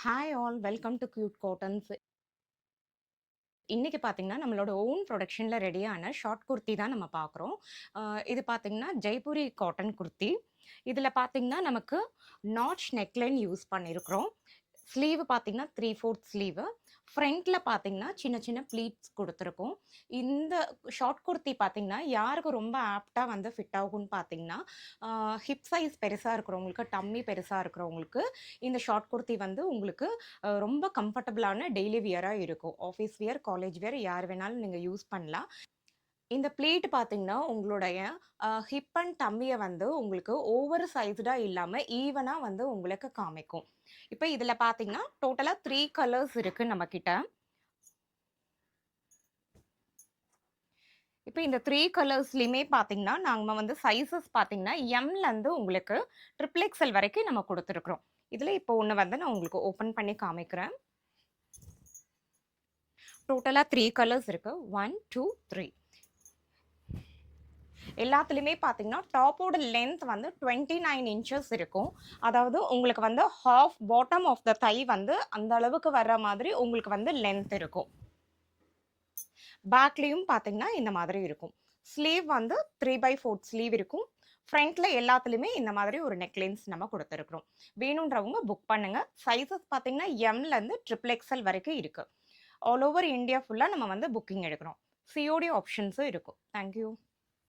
Hi all welcome to cute cottons. இன்னைக்கு பார்த்தீங்கன்னா நம்மளோட ஓன் ப்ரொடக்ஷனில் ரெடியான ஷார்ட் குர்த்தி தான் நம்ம பார்க்குறோம். இது பார்த்தீங்கன்னா ஜெய்ப்பூரி காட்டன் குர்த்தி. இதில் பார்த்தீங்கன்னா நமக்கு நாட்ச் நெக்லைன் யூஸ் பண்ணியிருக்கிறோம். ஸ்லீவ் பார்த்தீங்கன்னா 3/4 ஸ்லீவு. ஃப்ரண்ட்டில் பார்த்தீங்கன்னா சின்ன சின்ன ப்ளீட்ஸ் கொடுத்துருக்கோம். இந்த ஷார்ட் குர்த்தி பார்த்தீங்கன்னா யாருக்கு ரொம்ப ஆப்டாக வந்து ஃபிட் ஆகும்னு பார்த்தீங்கன்னா ஹிப் சைஸ் பெருசாக இருக்கிறவங்களுக்கு, டம்மி பெருசாக இருக்கிறவங்களுக்கு இந்த ஷார்ட் குர்த்தி வந்து உங்களுக்கு ரொம்ப கம்ஃபர்டபுளான டெய்லி வியராக இருக்கும். ஆஃபீஸ் வியர், காலேஜ் வியர் யார் வேணாலும் நீங்கள் யூஸ் பண்ணலாம். இந்த ப்ளீட் பார்த்தீங்கன்னா, உங்களுடைய ஹிப் அண்ட் டம்மிய வந்து உங்களுக்கு ஓவர் சைஸ்டா இல்லாம ஈவனா வந்து உங்களுக்கு காமிக்கும். இப்ப இதுல பார்த்தீங்கன்னா, டோட்டலா 3 கலர்ஸ் இருக்கு நம்மகிட்ட. இப்ப இந்த 3 கலர்ஸ்லயுமே பார்த்தீங்கன்னா, நாங்க வந்து சைஸஸ் பார்த்தீங்கன்னா, எம்லருந்து உங்களுக்கு ட்ரிபிள் எக்ஸ்எல் வரைக்கும் நம்ம குடுத்துருக்கிறோம். இதுல இப்போ ஒண்ணு வந்து நான் உங்களுக்கு ஓப்பன் பண்ணி காமிக்கிறேன். டோட்டலா 3 கலர்ஸ் இருக்கு. 1, 2, 3. எல்லாத்துலயுமே பார்த்தீங்கன்னா, டாப்போட லென்த் வந்து 29 இன்ச்சஸ் இருக்கும். அதாவது உங்களுக்கு வந்து ஹாஃப் பாட்டம் ஆஃப் த தை வந்து அந்த அளவுக்கு வர்ற மாதிரி உங்களுக்கு வந்து லென்த் இருக்கும். பேக்லயும் பார்த்தீங்கன்னா, இந்த மாதிரி இருக்கும். ஸ்லீவ் வந்து 3/4 ஸ்லீவ் இருக்கும். ஃப்ரண்ட்ல எல்லாத்துலயுமே இந்த மாதிரி ஒரு நெக்லைன்ஸ் நம்ம குடுத்துருக்கிறோம். வேணுன்றவங்க புக் பண்ணுங்க. சைஸஸ் பார்த்தீங்கன்னா, எம்லேருந்து ட்ரிபிள் எக்ஸ்எல் வரைக்கும் இருக்கு. ஆல் ஓவர் இந்தியா ஃபுல்லா நம்ம வந்து புக்கிங் எடுக்கிறோம். சிஓடி ஆப்ஷன்ஸும் இருக்கும். Thank you.